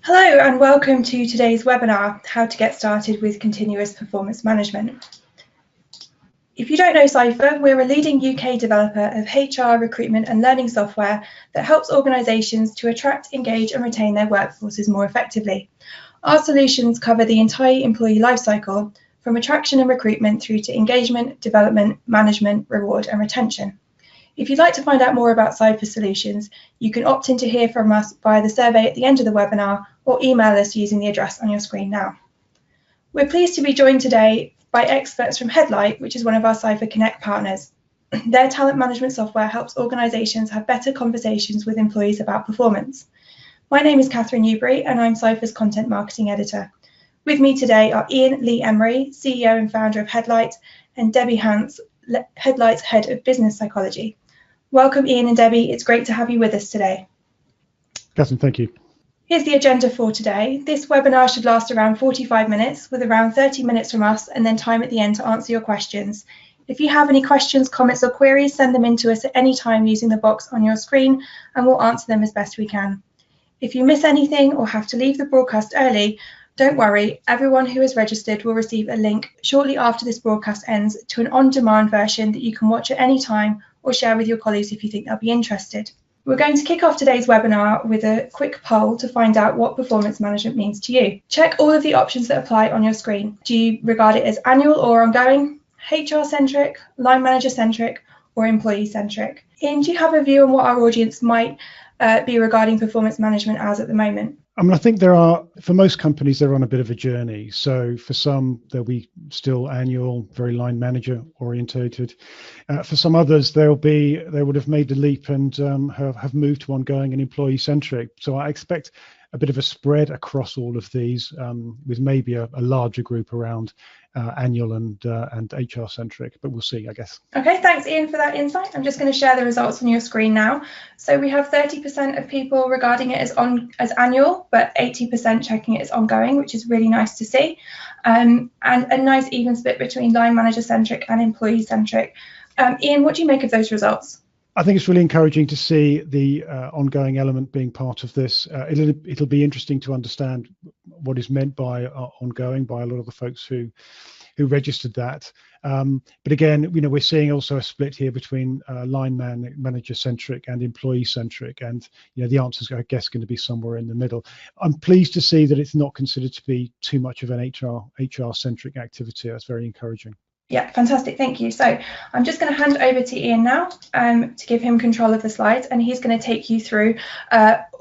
Hello and welcome to today's webinar, How to Get Started with Continuous Performance Management. If you don't know Ciphr, we're a leading UK developer of HR, recruitment and learning software that helps organisations to attract, engage and retain their workforces more effectively. Our solutions cover the entire employee lifecycle, from attraction and recruitment through to engagement, development, management, reward and retention. If you'd like to find out more about Ciphr solutions, you can opt in to hear from us via the survey at the end of the webinar or email us using the address on your screen now. We're pleased to be joined today by experts from Headlight, which is one of our Ciphr Connect partners. Their talent management software helps organisations have better conversations with employees about performance. My name is Cathryn Newbery and I'm Ciphr's content marketing editor. With me today are Ian Lee-Emery, CEO and founder of Headlight, and Debbie Hance, Headlight's head of business psychology. Welcome, Ian and Debbie. It's great to have you with us today. Cathryn, thank you. Here's the agenda for today. This webinar should last around 45 minutes, with around 30 minutes from us and then time at the end to answer your questions. If you have any questions, comments or queries, send them in to us at any time using the box on your screen and we'll answer them as best we can. If you miss anything or have to leave the broadcast early, don't worry, everyone who is registered will receive a link shortly after this broadcast ends to an on-demand version that you can watch at any time or share with your colleagues if you think they'll be interested. We're going to kick off today's webinar with a quick poll to find out what performance management means to you. Check all of the options that apply on your screen. Do you regard it as annual or ongoing, HR-centric, line manager-centric, or employee-centric? Ian, do you have a view on what our audience might be regarding performance management as at the moment? I mean, I think for most companies, they're on a bit of a journey. So for some, they'll be still annual, very line manager orientated. For some others, they would have made the leap and have moved to ongoing and employee centric. So I expect a bit of a spread across all of these, with maybe a larger group around annual and HR centric, but we'll see, I guess. Okay, thanks Ian for that insight. I'm just going to share the results on your screen now. So we have 30% of people regarding it as annual, but 80% checking it as ongoing, which is really nice to see. And a nice even split between line manager centric and employee centric. Ian, what do you make of those results? I think it's really encouraging to see the ongoing element being part of this. It'll be interesting to understand what is meant by ongoing by a lot of the folks who registered that. But again, we're seeing also a split here between line manager centric and employee centric, and the answer is, I guess, going to be somewhere in the middle. I'm pleased to see that it's not considered to be too much of an HR centric activity. That's very encouraging. Yeah, fantastic, thank you. So I'm just going to hand over to Ian now to give him control of the slides, and he's going to take you through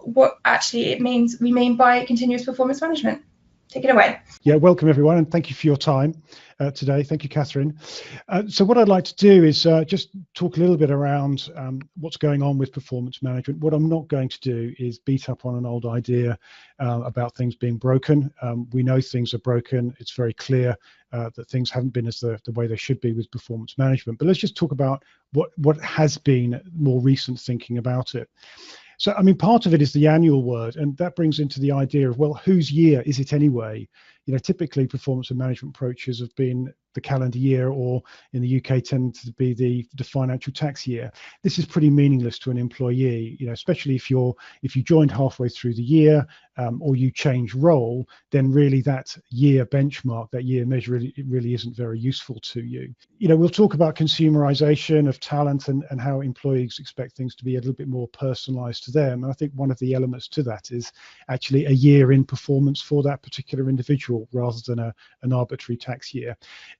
what actually we mean by continuous performance management. Take it away. Yeah, welcome everyone, and thank you for your time today. Thank you, Cathryn. So what I'd like to do is just talk a little bit around what's going on with performance management. What I'm not going to do is beat up on an old idea about things being broken. We know things are broken. It's very clear that things haven't been as the way they should be with performance management. But let's just talk about what has been more recent thinking about it. So, I mean, part of it is the annual word, and that brings into the idea of, well, whose year is it anyway? Typically performance and management approaches have been the calendar year, or in the UK tend to be the financial tax year. This is pretty meaningless to an employee, especially if you joined halfway through the year or you change role, then really that year benchmark, that year measure, it really isn't very useful to you. We'll talk about consumerization of talent and how employees expect things to be a little bit more personalized to them. And I think one of the elements to that is actually a year in performance for that particular individual rather than an arbitrary tax year.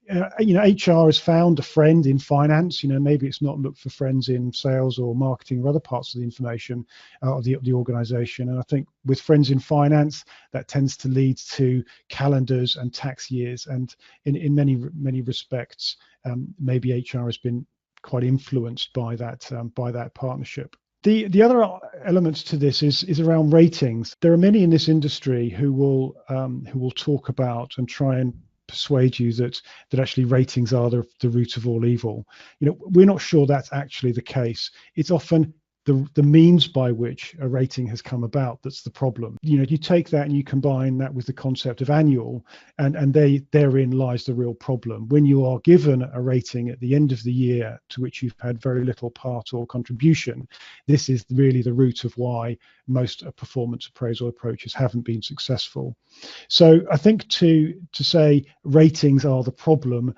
HR has found a friend in finance. Maybe it's not looked for friends in sales or marketing or other parts of the information of the organization. And I think with friends in finance, that tends to lead to calendars and tax years. And in many respects, maybe HR has been quite influenced by that partnership. The other elements to this is around ratings. There are many in this industry who will talk about and try and persuade you that actually ratings are the root of all evil. We're not sure that's actually the case. It's often the means by which a rating has come about that's the problem. You take that and you combine that with the concept of annual, and therein lies the real problem. When you are given a rating at the end of the year to which you've had very little part or contribution, this is really the root of why most performance appraisal approaches haven't been successful. So I think to say ratings are the problem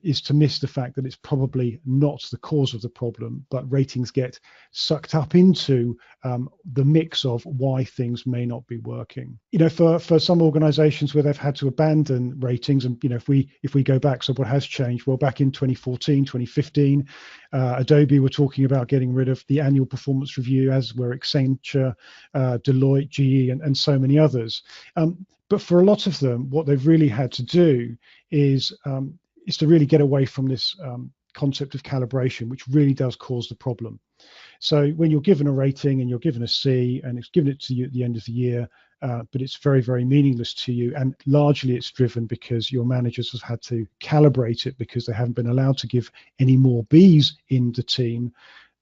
is to miss the fact that it's probably not the cause of the problem, but ratings get sucked up into the mix of why things may not be working. For some organizations where they've had to abandon ratings, and if we go back, so what has changed? Well, back in 2014, 2015, Adobe were talking about getting rid of the annual performance review, as were Accenture, Deloitte, GE, and so many others. But for a lot of them, what they've really had to do is to really get away from this concept of calibration, which really does cause the problem. So when you're given a rating and you're given a C and it's given it to you at the end of the year, but it's very, very meaningless to you, and largely it's driven because your managers have had to calibrate it because they haven't been allowed to give any more Bs in the team,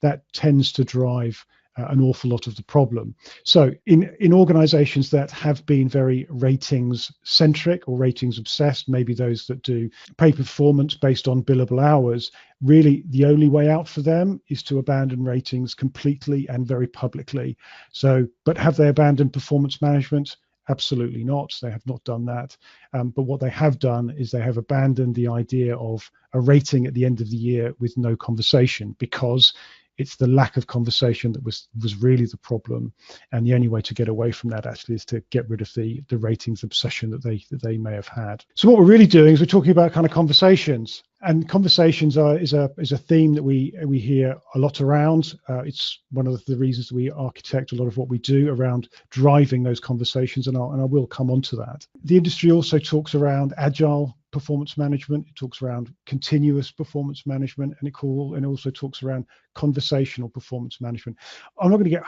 that tends to drive an awful lot of the problem. So in organizations that have been very ratings centric or ratings obsessed, maybe those that do pay performance based on billable hours, really the only way out for them is to abandon ratings completely and very publicly. So, but have they abandoned performance management? Absolutely not. They have not done that. But what they have done is they have abandoned the idea of a rating at the end of the year with no conversation, because it's the lack of conversation that was really the problem, and the only way to get away from that actually is to get rid of the ratings obsession that they may have had. So what we're really doing is we're talking about kind of conversations, and conversations is a theme that we hear a lot around. It's one of the reasons that we architect a lot of what we do around driving those conversations, and I will come on to that. The industry also talks around agile performance management. It talks around continuous performance management, and it also talks around conversational performance management. I'm not going to get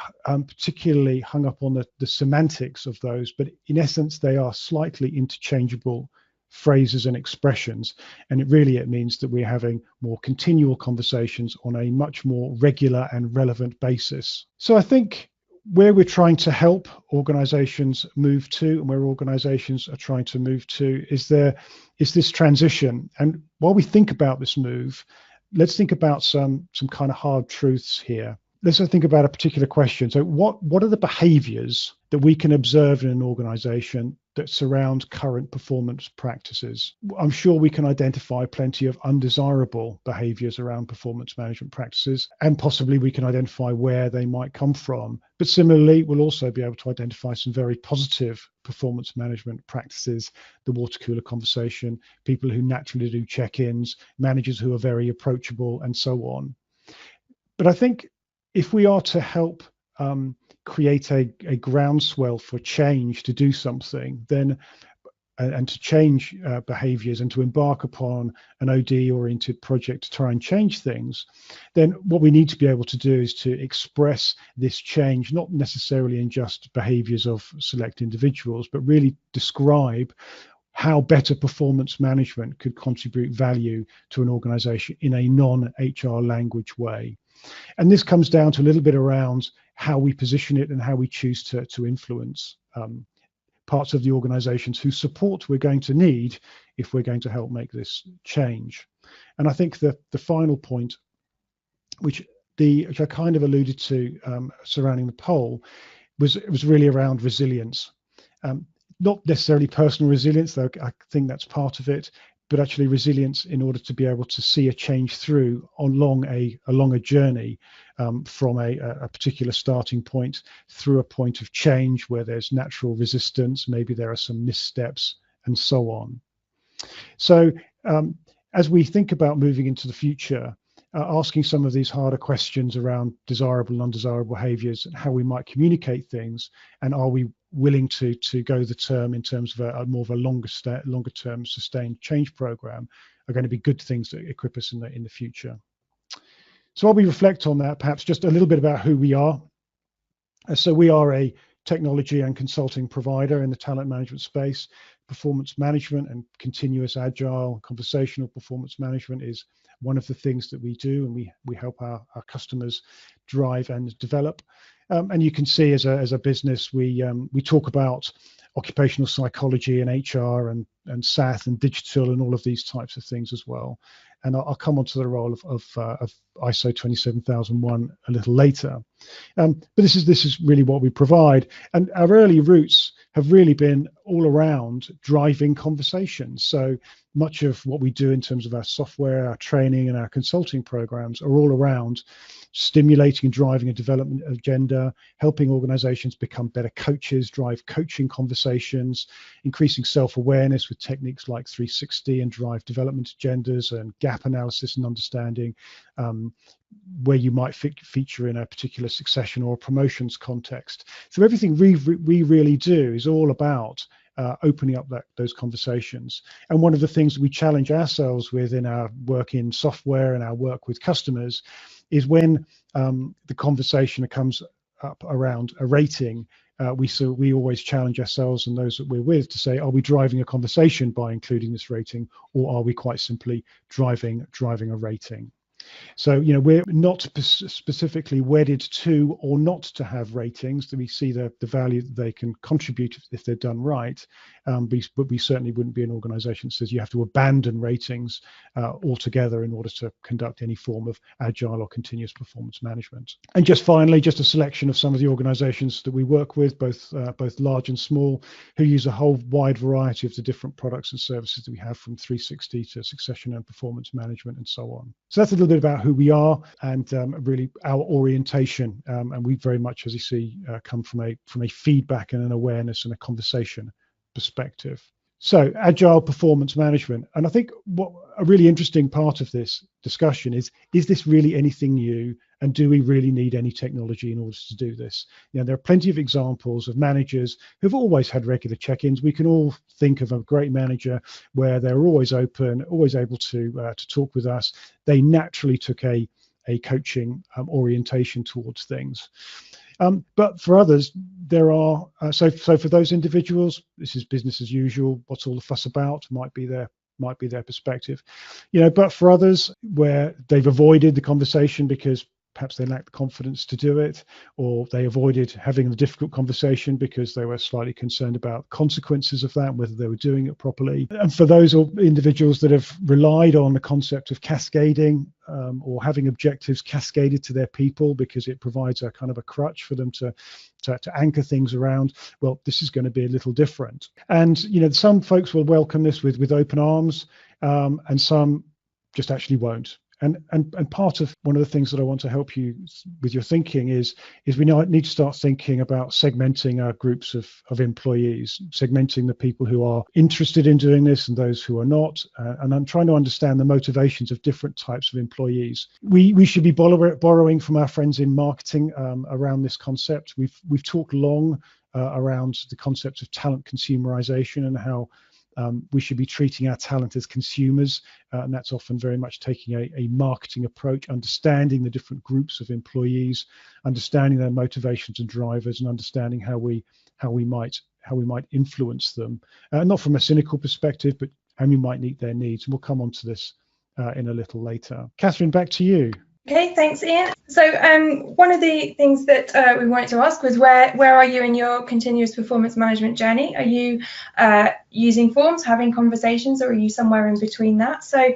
particularly hung up on the semantics of those, but in essence, they are slightly interchangeable phrases and expressions, and it means that we're having more continual conversations on a much more regular and relevant basis. So I think where we're trying to help organizations move to, and where organizations are trying to move to, is this transition. And while we think about this move, let's think about some kind of hard truths here. Let's think about a particular question. So what are the behaviors that we can observe in an organization that surround current performance practices? I'm sure we can identify plenty of undesirable behaviors around performance management practices, and possibly we can identify where they might come from. But similarly, we'll also be able to identify some very positive performance management practices: the water cooler conversation, people who naturally do check-ins, managers who are very approachable, and so on. But I think if we are to help create a groundswell for change, to do something, then and to change behaviors and to embark upon an OD-oriented project to try and change things, then what we need to be able to do is to express this change, not necessarily in just behaviors of select individuals, but really describe how better performance management could contribute value to an organization in a non-HR language way. And this comes down to a little bit around how we position it and how we choose to influence parts of the organizations whose support we're going to need if we're going to help make this change. And I think the final point, which I kind of alluded to surrounding the poll, was really around resilience. Not necessarily personal resilience, though I think that's part of it, but actually resilience in order to be able to see a change through along a journey from a particular starting point through a point of change where there's natural resistance, maybe there are some missteps, and so on. So as we think about moving into the future, asking some of these harder questions around desirable and undesirable behaviors and how we might communicate things, and are we willing to go the term in terms of a more of a longer term sustained change program, are going to be good things that equip us in the future. So while we reflect on that, perhaps just a little bit about who we are. So we are a technology and consulting provider in the talent management space. Performance management and continuous agile conversational performance management is one of the things that we do, and we help our customers drive and develop. And you can see as a business, we talk about occupational psychology and HR and SAT and digital and all of these types of things as well. And I'll come on to the role of ISO 27001 a little later. But this is really what we provide. And our early roots have really been all around driving conversations. So much of what we do in terms of our software, our training and our consulting programs are all around stimulating and driving a development agenda, helping organizations become better coaches, drive coaching conversations, increasing self-awareness with techniques like 360 and drive development agendas and gap analysis and understanding where you might feature in a particular succession or promotions context. So everything we really do is all about opening up those conversations. And one of the things that we challenge ourselves with in our work in software and our work with customers is when the conversation comes up around a rating, we always challenge ourselves and those that we're with to say, are we driving a conversation by including this rating, or are we quite simply driving a rating? So, we're not specifically wedded to or not to have ratings, that we see the value that they can contribute if they're done right. But we certainly wouldn't be an organization that says you have to abandon ratings altogether in order to conduct any form of agile or continuous performance management. And just finally, just a selection of some of the organizations that we work with, both large and small, who use a whole wide variety of the different products and services that we have, from 360 to succession and performance management and so on. So that's a little bit about who we are and really our orientation, and we very much, as you see, come from a feedback and an awareness and a conversation perspective. So agile performance management, and I think what a really interesting part of this discussion is this really anything new, and do we really need any technology in order to do this? There are plenty of examples of managers who've always had regular check-ins. We can all think of a great manager where they're always open, always able to talk with us. They naturally took a coaching orientation towards things. But for others, there are, so for those individuals, this is business as usual. What's all the fuss about? Might be their perspective. But for others, where they've avoided the conversation because perhaps they lack the confidence to do it, or they avoided having the difficult conversation because they were slightly concerned about consequences of that, whether they were doing it properly. And for those individuals that have relied on the concept of cascading, or having objectives cascaded to their people because it provides a kind of a crutch for them to anchor things around, well, this is going to be a little different. And some folks will welcome this with open arms, and some just actually won't. And part of one of the things that I want to help you with your thinking is we now need to start thinking about segmenting our groups of employees, segmenting the people who are interested in doing this and those who are not. And I'm trying to understand the motivations of different types of employees. We should be borrowing from our friends in marketing around this concept. We've talked long around the concept of talent consumerization and how we should be treating our talent as consumers, and that's often very much taking a marketing approach, understanding the different groups of employees, understanding their motivations and drivers, and understanding how we might influence them, not from a cynical perspective, but how we might meet their needs. And we'll come on to this in a little later. Cathryn, back to you. Okay, thanks, Ian. So one of the things that we wanted to ask was where are you in your continuous performance management journey? Are you using forms, having conversations, or are you somewhere in between that? So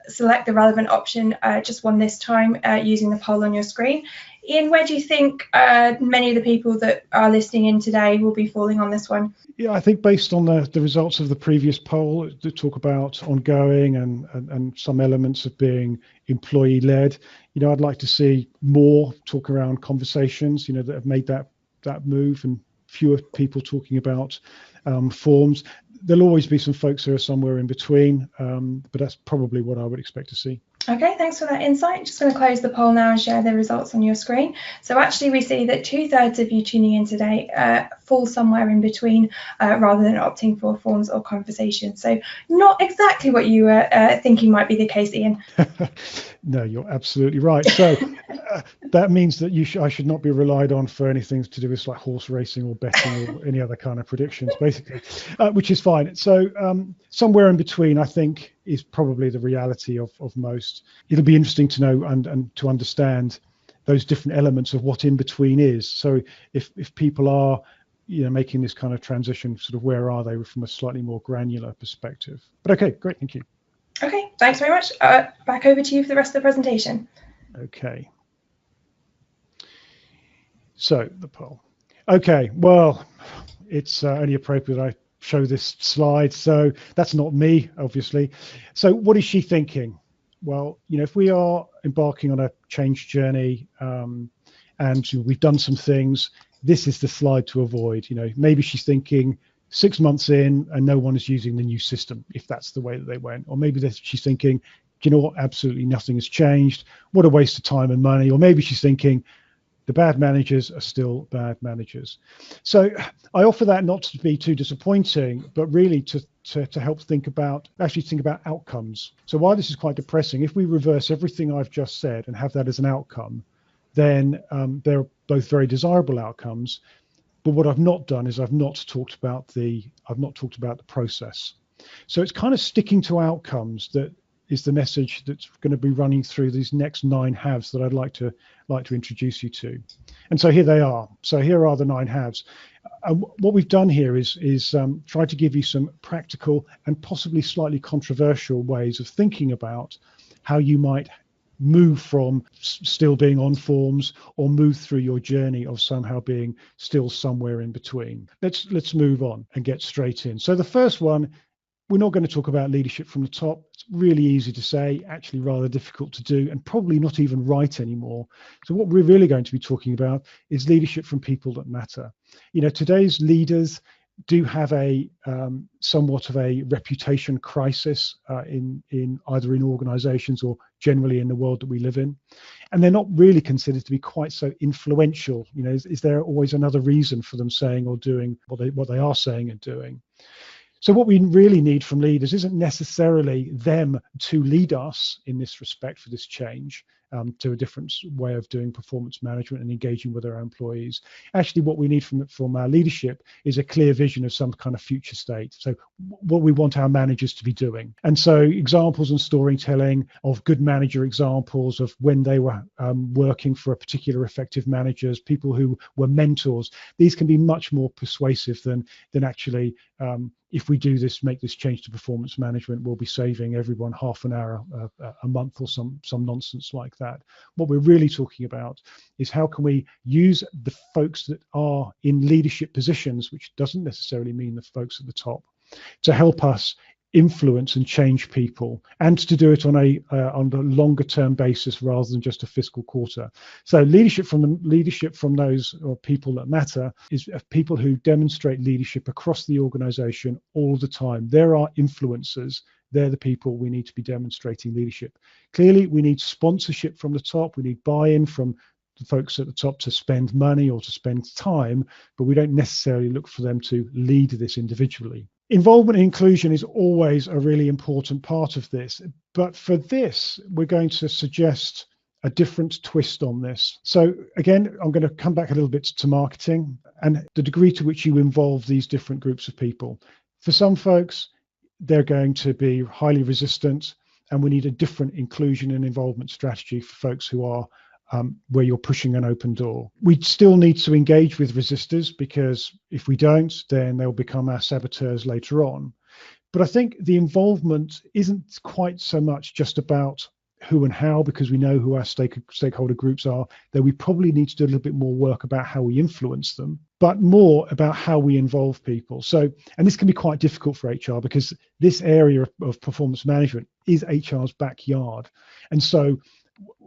select the relevant option, just one this time, using the poll on your screen. Ian, where do you think many of the people that are listening in today will be falling on this one? Yeah, I think based on the results of the previous poll that talk about ongoing and some elements of being employee-led, I'd like to see more talk around conversations, that have made that move, and fewer people talking about forms. There'll always be some folks who are somewhere in between, but that's probably what I would expect to see. Okay, thanks for that insight. Just going to close the poll now and share the results on your screen. So actually we see that 2/3 of you tuning in today fall somewhere in between, rather than opting for forms or conversations. So not exactly what you were thinking might be the case, Ian. No, you're absolutely right. So that means that I should not be relied on for anything to do with like horse racing or betting or any other kind of predictions, basically, which is fine. So somewhere in between, I think, is probably the reality of most. It'll be interesting to know and to understand those different elements of what in between is. So if people are making this kind of transition, sort of where are they from a slightly more granular perspective. But okay, great, thank you. Okay, thanks very much. Back over to you for the rest of the presentation. Okay. So the poll. Okay, well, it's only appropriate I show this slide. So that's not me, obviously. So what is she thinking? Well, if we are embarking on a change journey and we've done some things, this is the slide to avoid. Maybe she's thinking 6 months in and no one is using the new system, if that's the way that they went. Or maybe she's thinking, do you know what, absolutely nothing has changed. What a waste of time and money. Or maybe she's thinking, the bad managers are still bad managers. So I offer that not to be too disappointing, but really to help think about outcomes. So while this is quite depressing, if we reverse everything I've just said and have that as an outcome, then they're both very desirable outcomes. But what I've not done is I've not talked about the process. So it's kind of sticking to outcomes that is the message that's going to be running through these next 9 halves that I'd like to introduce you to. And so here they are. So here are the 9 halves. What we've done here is try to give you some practical and possibly slightly controversial ways of thinking about how you might move from still being on forms or move through your journey of somehow being still somewhere in between. Let's move on and get straight in. So the first one, we're not going to talk about leadership from the top. It's really easy to say, actually rather difficult to do, and probably not even right anymore. So what we're really going to be talking about is leadership from people that matter. Today's leaders do have a somewhat of a reputation crisis in either in organizations or generally in the world that we live in. And they're not really considered to be quite so influential. Is there always another reason for them saying or doing what they are saying and doing? So what we really need from leaders isn't necessarily them to lead us in this respect for this change to a different way of doing performance management and engaging with our employees. Actually, what we need from our leadership is a clear vision of some kind of future state. So what we want our managers to be doing. And so examples and storytelling of good manager examples of when they were working for a particular effective managers, people who were mentors, these can be much more persuasive than actually if we do this, make this change to performance management, we'll be saving everyone half an hour a month or some nonsense like that. What we're really talking about is how can we use the folks that are in leadership positions, which doesn't necessarily mean the folks at the top, to help us influence and change people, and to do it on a longer term basis rather than just a fiscal quarter. So leadership from those or people that matter is people who demonstrate leadership across the organization all the time. There are influencers. They're the people we need to be demonstrating leadership. Clearly, we need sponsorship from the top. We need buy-in from the folks at the top to spend money or to spend time, but we don't necessarily look for them to lead this individually. Involvement and inclusion is always a really important part of this, but for this, we're going to suggest a different twist on this. So again, I'm going to come back a little bit to marketing and the degree to which you involve these different groups of people. For some folks, they're going to be highly resistant, and we need a different inclusion and involvement strategy for folks who are where you're pushing an open door. We still need to engage with resistors, because if we don't, then they'll become our saboteurs later on. But I think the involvement isn't quite so much just about who and how, because we know who our stakeholder groups are, that we probably need to do a little bit more work about how we influence them, but more about how we involve people. So, and this can be quite difficult for HR, because this area of performance management is HR's backyard. And so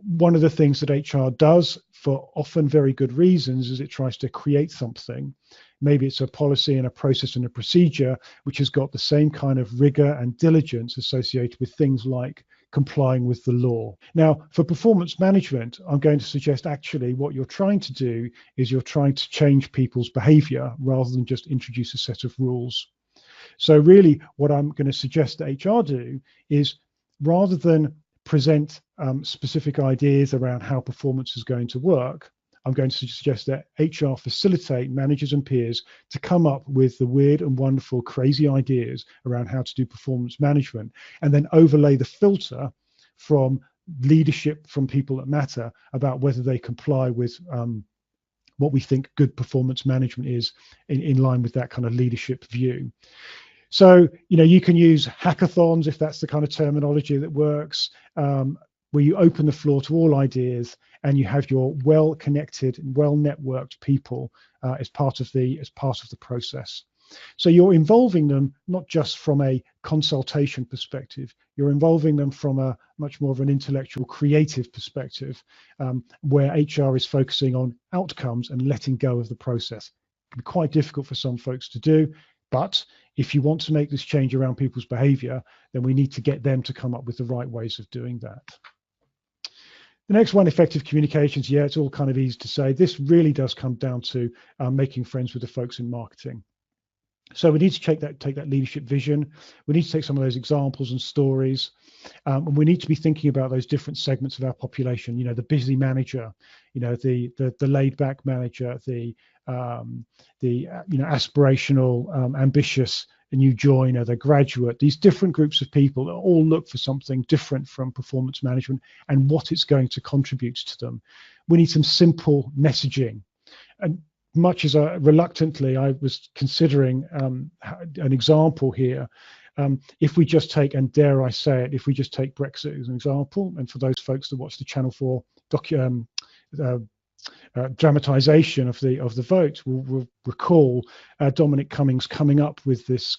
one of the things that HR does, for often very good reasons, is it tries to create something. Maybe it's a policy and a process and a procedure which has got the same kind of rigor and diligence associated with things like complying with the law. Now, for performance management, I'm going to suggest actually what you're trying to do is you're trying to change people's behavior rather than just introduce a set of rules. So really what I'm going to suggest that HR do is, rather than present specific ideas around how performance is going to work, I'm going to suggest that HR facilitate managers and peers to come up with the weird and wonderful, crazy ideas around how to do performance management, and then overlay the filter from leadership from people that matter about whether they comply with what we think good performance management is in line with that kind of leadership view. So, you can use hackathons if that's the kind of terminology that works, where you open the floor to all ideas and you have your well-connected and well-networked people as part of the process. So you're involving them not just from a consultation perspective, you're involving them from a much more of an intellectual, creative perspective, where HR is focusing on outcomes and letting go of the process. It can be quite difficult for some folks to do, but if you want to make this change around people's behavior, then we need to get them to come up with the right ways of doing that. The next one, effective communications. Yeah, it's all kind of easy to say. This really does come down to making friends with the folks in marketing. So we need to take that leadership vision. We need to take some of those examples and stories, and we need to be thinking about those different segments of our population. The busy manager, the laid back manager, the aspirational, ambitious new joiner, the graduate. These different groups of people that all look for something different from performance management and what it's going to contribute to them. We need some simple messaging. And much as reluctantly, I was considering an example here. If we just take, and dare I say it, if we just take Brexit as an example, and for those folks that watch the Channel 4 dramatization of the vote will recall Dominic Cummings coming up with this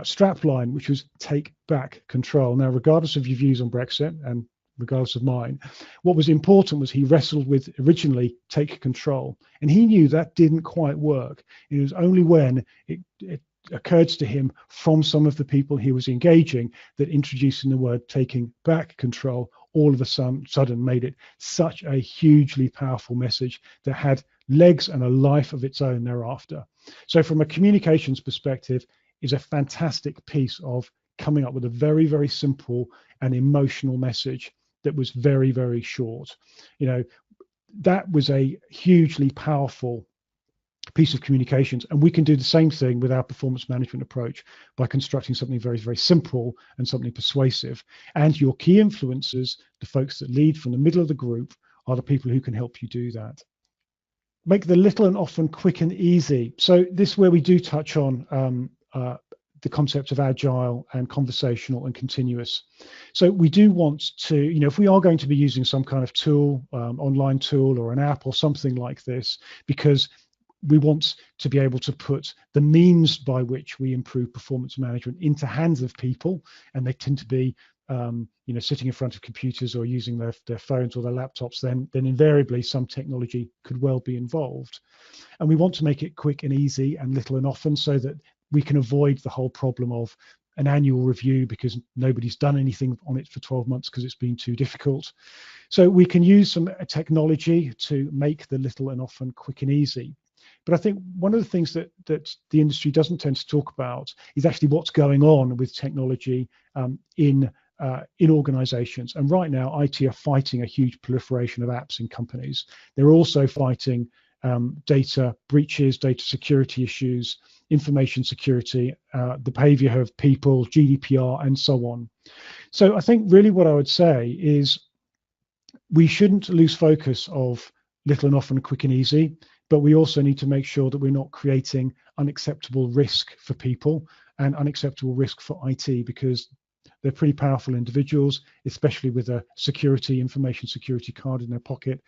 strapline, which was "Take back control." Now, regardless of your views on Brexit and regardless of mine, what was important was he wrestled with originally "take control," and he knew that didn't quite work. It was only when it occurred to him from some of the people he was engaging that introducing the word "taking back control" all of a sudden made it such a hugely powerful message that had legs and a life of its own thereafter. So from a communications perspective, is a fantastic piece of coming up with a very, very simple and emotional message that was very, very short. That was a hugely powerful piece of communications, and we can do the same thing with our performance management approach by constructing something very, very simple and something persuasive. And your key influencers, the folks that lead from the middle of the group, are the people who can help you do that. Make the little and often quick and easy. So this is where we do touch on the concept of agile and conversational and continuous. So we do want to, if we are going to be using some kind of tool, online tool or an app or something like this, because we want to be able to put the means by which we improve performance management into hands of people, and they tend to be sitting in front of computers or using their phones or their laptops, then invariably some technology could well be involved. And we want to make it quick and easy and little and often, so that we can avoid the whole problem of an annual review because nobody's done anything on it for 12 months because it's been too difficult. So we can use some technology to make the little and often quick and easy. But I think one of the things that the industry doesn't tend to talk about is actually what's going on with technology in organizations. And right now, IT are fighting a huge proliferation of apps in companies. They're also fighting data breaches, data security issues, information security, the behavior of people, GDPR, and so on. So I think really what I would say is we shouldn't lose focus of little and often, quick and easy, but we also need to make sure that we're not creating unacceptable risk for people and unacceptable risk for IT, because they're pretty powerful individuals, especially with a information security card in their pocket.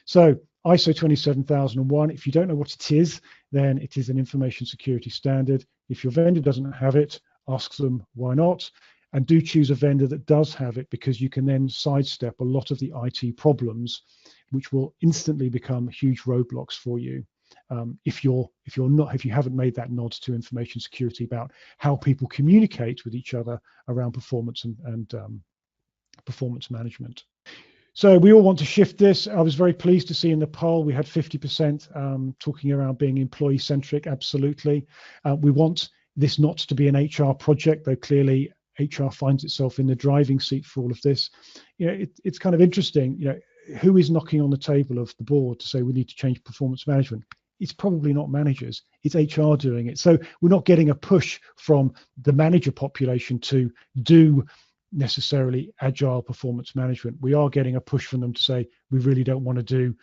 So ISO 27001, if you don't know what it is, then it is an information security standard. If your vendor doesn't have it, ask them why not, and do choose a vendor that does have it, because you can then sidestep a lot of the IT problems, which will instantly become huge roadblocks for you. If you haven't made that nod to information security about how people communicate with each other around performance and performance management. So we all want to shift this. I was very pleased to see in the poll we had 50% talking around being employee centric. Absolutely. We want this not to be an HR project, though clearly HR finds itself in the driving seat for all of this. It's kind of interesting. who is knocking on the table of the board to say we need to change performance management? It's probably not managers, it's HR doing it. So we're not getting a push from the manager population to do necessarily agile performance management. We are getting a push from them to say we really don't want to do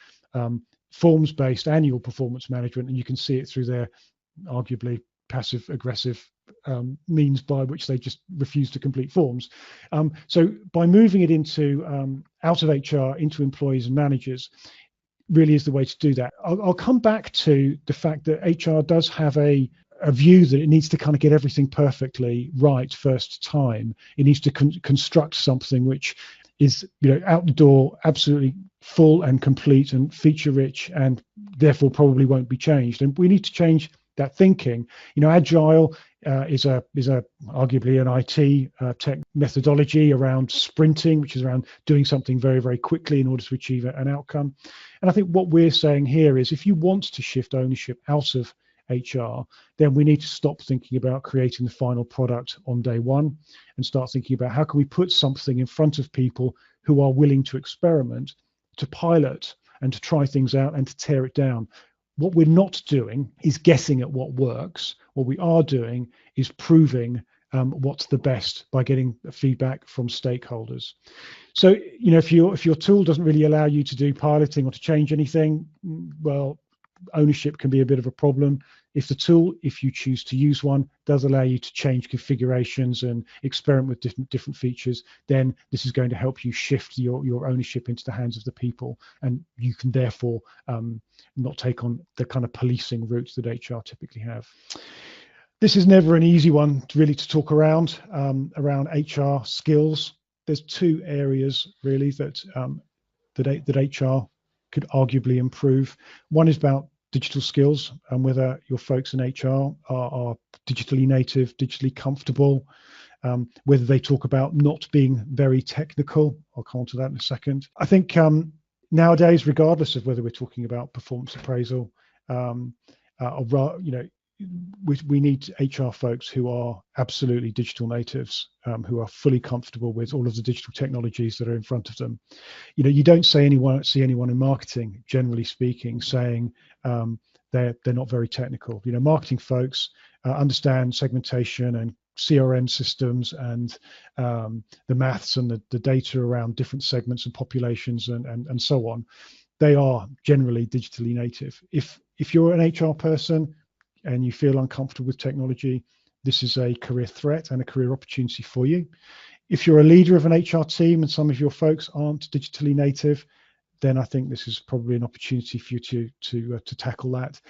forms-based annual performance management, and you can see it through their arguably passive aggressive means by which they just refuse to complete forms. So by moving it into out of HR into employees and managers really is the way to do that. I'll come back to the fact that HR does have a view that it needs to kind of get everything perfectly right first time. It needs to construct something which is, you know, out the door, absolutely full and complete and feature rich, and therefore probably won't be changed. And we need to change that thinking. You know, Agile is a arguably an IT tech methodology around sprinting, which is around doing something very, very quickly in order to achieve an outcome. And I think what we're saying here is if you want to shift ownership out of HR, then we need to stop thinking about creating the final product on day one and start thinking about how can we put something in front of people who are willing to experiment, to pilot and to try things out and to tear it down. What we're not doing is guessing at what works. What we are doing is proving what's the best by getting feedback from stakeholders. So, you know, if your tool doesn't really allow you to do piloting or to change anything, well, ownership can be a bit of a problem. If the tool, if you choose to use one, does allow you to change configurations and experiment with different features, then this is going to help you shift your ownership into the hands of the people, and you can therefore not take on the kind of policing routes that HR typically have. This is never an easy one really to talk around HR skills. There's two areas really that HR could arguably improve. One is about digital skills and whether your folks in HR are digitally native, digitally comfortable, whether they talk about not being very technical. I'll come on to that in a second. I think nowadays, regardless of whether we're talking about performance appraisal, we need HR folks who are absolutely digital natives, who are fully comfortable with all of the digital technologies that are in front of them. You know, you don't see anyone in marketing, generally speaking, saying they're not very technical. You know, marketing folks understand segmentation and CRM systems and the maths and the data around different segments and populations and so on. They are generally digitally native. If you're an HR person and you feel uncomfortable with technology, this is a career threat and a career opportunity for you. If you're a leader of an HR team and some of your folks aren't digitally native, then I think this is probably an opportunity for you to tackle that.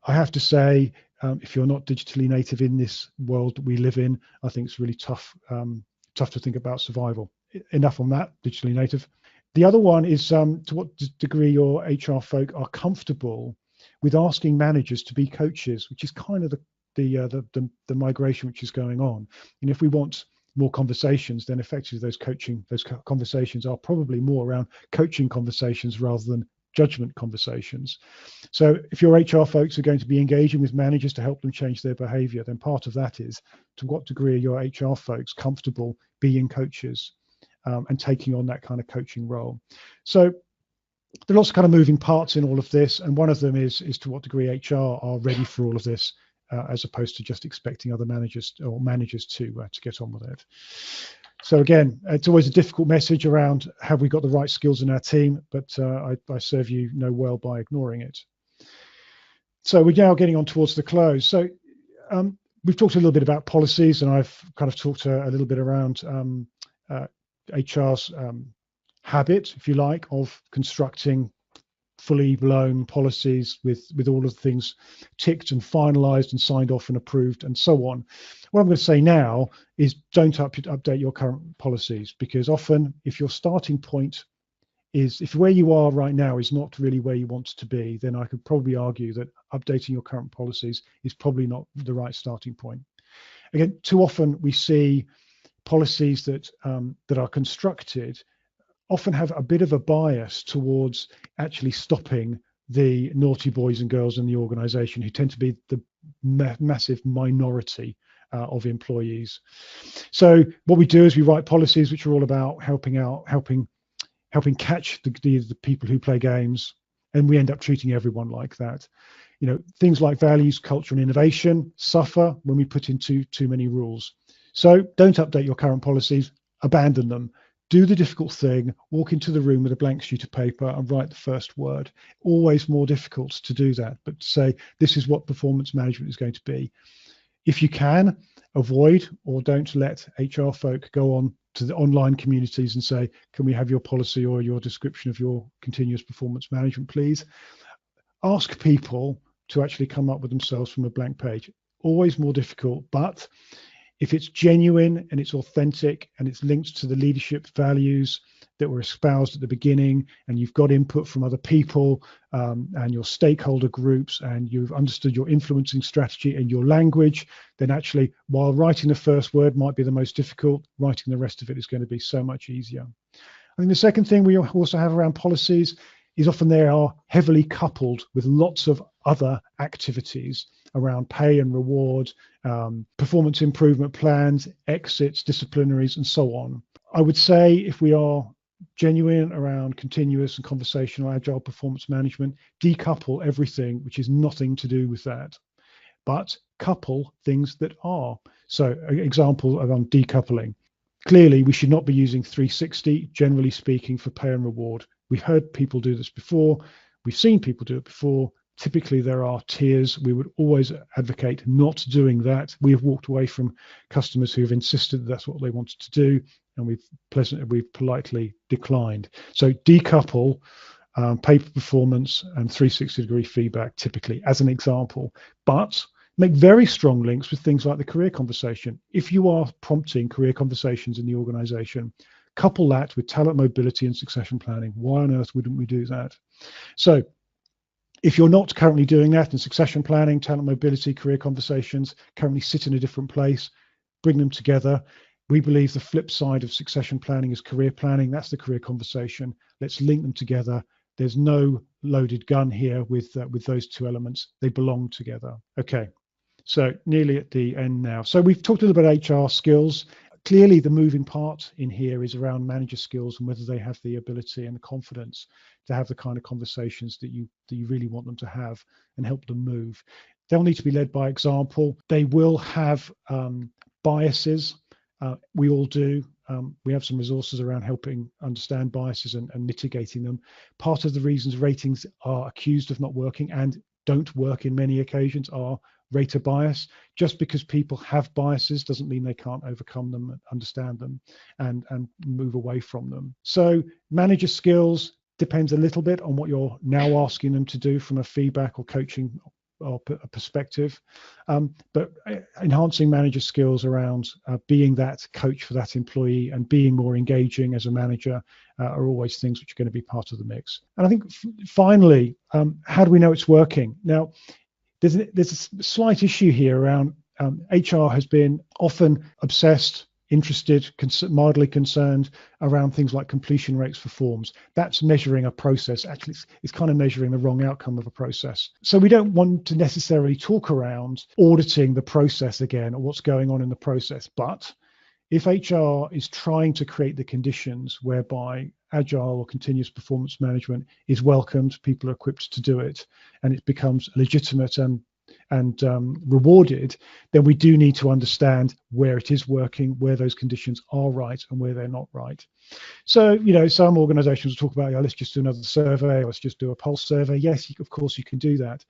I have to say, if you're not digitally native in this world that we live in, I think it's really tough to think about survival. Enough on that, digitally native. The other one is to what degree your HR folk are comfortable with asking managers to be coaches, which is kind of the migration which is going on. And if we want more conversations, then effectively those conversations are probably more around coaching conversations rather than judgment conversations. So if your HR folks are going to be engaging with managers to help them change their behavior, then part of that is to what degree are your HR folks comfortable being coaches and taking on that kind of coaching role. So there are lots of kind of moving parts in all of this, and one of them is to what degree HR are ready for all of this, as opposed to just expecting other managers to get on with it. So again, it's always a difficult message around have we got the right skills in our team, but I serve you no well by ignoring it. So we're now getting on towards the close. So we've talked a little bit about policies, and I've kind of talked a little bit around HR's habit, if you like, of constructing fully blown policies with all of the things ticked and finalized and signed off and approved and so on. What I'm going to say now is don't update your current policies, because often if your starting point is, if where you are right now is not really where you want to be, then I could probably argue that updating your current policies is probably not the right starting point. Again, too often we see policies that are constructed often have a bit of a bias towards actually stopping the naughty boys and girls in the organization, who tend to be the massive minority of employees. So what we do is we write policies which are all about helping helping catch the people who play games, and we end up treating everyone like that. Things like values, culture, and innovation suffer when we put in too many rules. So don't update your current policies, abandon them. Do the difficult thing, walk into the room with a blank sheet of paper and write the first word. Always more difficult to do that, but to say, this is what performance management is going to be. If you can, avoid or don't let HR folk go on to the online communities and say, can we have your policy or your description of your continuous performance management, please? Ask people to actually come up with themselves from a blank page. Always more difficult, but if it's genuine and it's authentic and it's linked to the leadership values that were espoused at the beginning, and you've got input from other people and your stakeholder groups, and you've understood your influencing strategy and your language, then actually, while writing the first word might be the most difficult, writing the rest of it is going to be so much easier. I think the second thing we also have around policies is often they are heavily coupled with lots of other activities around pay and reward, performance improvement plans, exits, disciplinaries, and so on. I would say if we are genuine around continuous and conversational agile performance management, decouple everything which is nothing to do with that, but couple things that are. So an example around decoupling. Clearly, we should not be using 360, generally speaking, for pay and reward. We've heard people do this before. We've seen people do it before. Typically, there are tiers. We would always advocate not doing that. We have walked away from customers who have insisted that's what they wanted to do, and we've politely declined. So decouple pay performance and 360-degree feedback, typically, as an example. But make very strong links with things like the career conversation. If you are prompting career conversations in the organization, couple that with talent mobility and succession planning. Why on earth wouldn't we do that? So if you're not currently doing that, and succession planning, talent mobility, career conversations currently sit in a different place, bring them together. We believe the flip side of succession planning is career planning. That's the career conversation. Let's link them together. There's no loaded gun here with those two elements. They belong together. Okay, so nearly at the end now. So we've talked a little bit about HR skills. Clearly, the moving part in here is around manager skills and whether they have the ability and the confidence to have the kind of conversations that you really want them to have and help them move. They'll need to be led by example. They will have biases. We all do. We have some resources around helping understand biases and mitigating them. Part of the reasons ratings are accused of not working and don't work in many occasions are rater bias. Just because people have biases doesn't mean they can't overcome them, understand them, and move away from them. So manager skills depends a little bit on what you're now asking them to do from a feedback or coaching or a perspective, but enhancing manager skills around being that coach for that employee and being more engaging as a manager are always things which are going to be part of the mix. And I think finally, how do we know it's working? Now, there's a slight issue here around HR has been often obsessed, interested, mildly concerned around things like completion rates for forms. That's measuring a process. Actually, it's kind of measuring the wrong outcome of a process. So we don't want to necessarily talk around auditing the process again or what's going on in the process. But if HR is trying to create the conditions whereby agile or continuous performance management is welcomed, people are equipped to do it, and it becomes legitimate and rewarded, then we do need to understand where it is working, where those conditions are right and where they're not right. So, some organizations will talk about, let's just do another survey, let's just do a pulse survey. Yes, of course you can do that.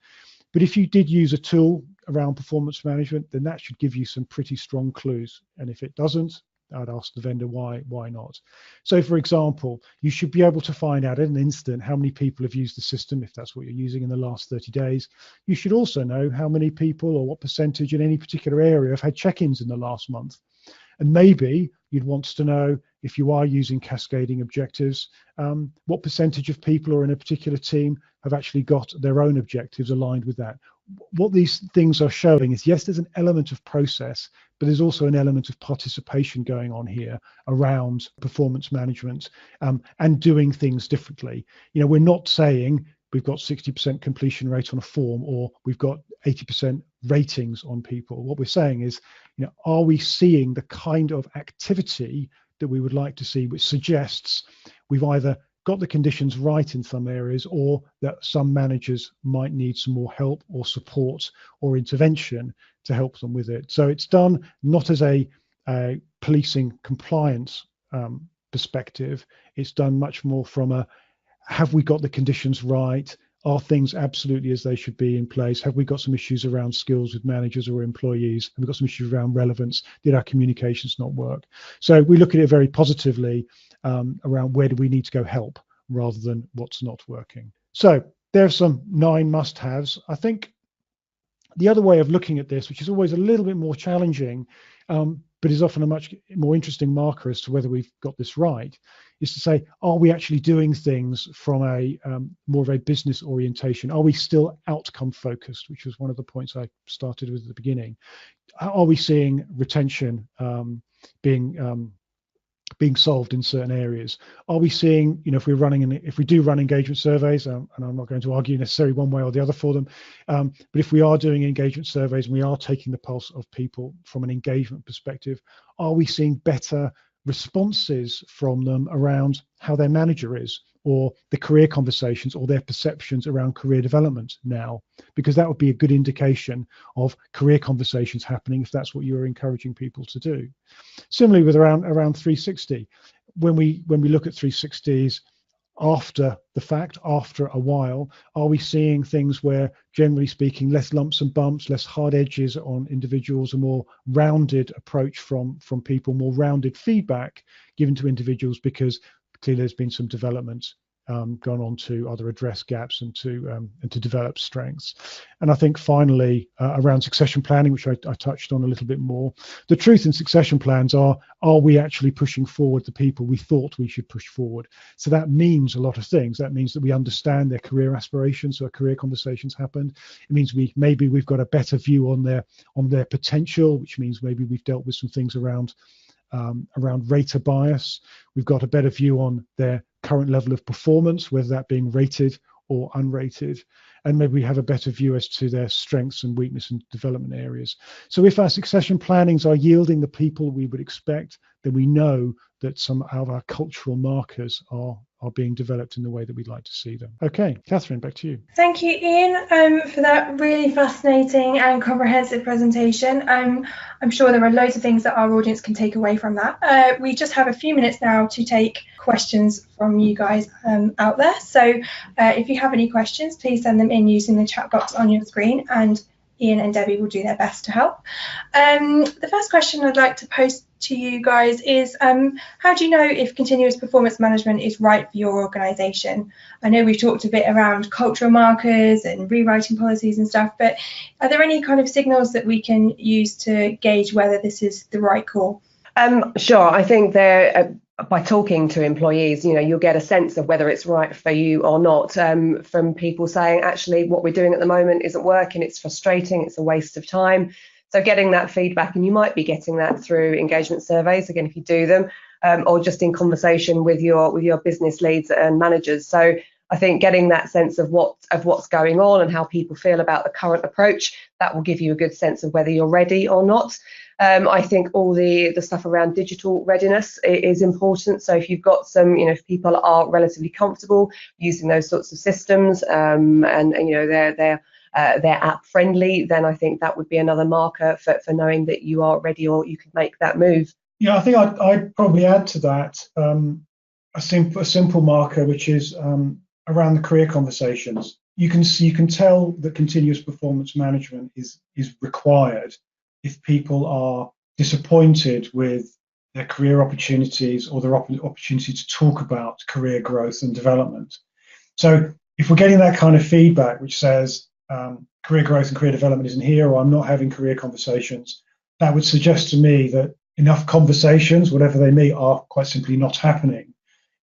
But if you did use a tool around performance management, then that should give you some pretty strong clues. And if it doesn't, I'd ask the vendor why not. So for example, you should be able to find out in an instant how many people have used the system, if that's what you're using in the last 30 days. You should also know how many people or what percentage in any particular area have had check-ins in the last month. And maybe you'd want to know, if you are using cascading objectives, what percentage of people or in a particular team have actually got their own objectives aligned with that. What these things are showing is, yes, there's an element of process, but there's also an element of participation going on here around performance management and doing things differently. We're not saying we've got 60% completion rate on a form or we've got 80% ratings on people. What we're saying is, are we seeing the kind of activity that we would like to see, which suggests we've either got the conditions right in some areas, or that some managers might need some more help or support or intervention to help them with it. So it's done not as a policing compliance perspective. It's done much more from a, have we got the conditions right? Are things absolutely as they should be in place? Have we got some issues around skills with managers or employees? Have we got some issues around relevance? Did our communications not work? So we look at it very positively around where do we need to go help rather than what's not working. So there's some 9 must-haves. I think the other way of looking at this, which is always a little bit more challenging, but is often a much more interesting marker as to whether we've got this right, is to say, are we actually doing things from a more of a business orientation? Are we still outcome focused, which was one of the points I started with at the beginning? Are we seeing retention being solved in certain areas? Are we seeing, if we do run engagement surveys, and I'm not going to argue necessarily one way or the other for them, but if we are doing engagement surveys and we are taking the pulse of people from an engagement perspective, are we seeing better responses from them around how their manager is, or the career conversations, or their perceptions around career development now? Because that would be a good indication of career conversations happening if that's what you're encouraging people to do. Similarly with around 360, when we look at 360s after the fact, after a while, are we seeing things where, generally speaking, less lumps and bumps, less hard edges on individuals, a more rounded approach from people, more rounded feedback given to individuals, because clearly there's been some development gone on to either address gaps and to develop strengths. And I think finally around succession planning, which I touched on a little bit more, the truth in succession plans are we actually pushing forward the people we thought we should push forward? So that means a lot of things. That means that we understand their career aspirations, so our career conversations happened. It means maybe we've got a better view on their potential, which means maybe we've dealt with some things around rater bias. We've got a better view on their current level of performance, whether that being rated or unrated, and maybe we have a better view as to their strengths and weakness and development areas. So if our succession plannings are yielding the people we would expect, then we know that some of our cultural markers are being developed in the way that we'd like to see them. Okay, Cathryn, back to you. Thank you, Ian, for that really fascinating and comprehensive presentation. I'm sure there are loads of things that our audience can take away from that. We just have a few minutes now to take questions from you guys out there. So if you have any questions, please send them in using the chat box on your screen, and Ian and Debbie will do their best to help. The first question I'd like to pose to you guys is, how do you know if continuous performance management is right for your organisation? I know we've talked a bit around cultural markers and rewriting policies and stuff, but are there any kind of signals that we can use to gauge whether this is the right call? Sure. I think by talking to employees, you'll get a sense of whether it's right for you or not, from people saying, actually, what we're doing at the moment isn't working, it's frustrating, it's a waste of time. So getting that feedback, and you might be getting that through engagement surveys, again, if you do them, or just in conversation with your business leads and managers. So I think getting that sense of what's going on and how people feel about the current approach, that will give you a good sense of whether you're ready or not. I think all the stuff around digital readiness is important. So if you've got some, if people are relatively comfortable using those sorts of systems, and they're app friendly, then I think that would be another marker for knowing that you are ready or you can make that move. Yeah, I think I'd probably add to that a simple marker, which is around the career conversations. You can tell that continuous performance management is required if people are disappointed with their career opportunities or their opportunity to talk about career growth and development. So if we're getting that kind of feedback which says career growth and career development isn't here, or I'm not having career conversations, that would suggest to me that enough conversations, whatever they may, are quite simply not happening.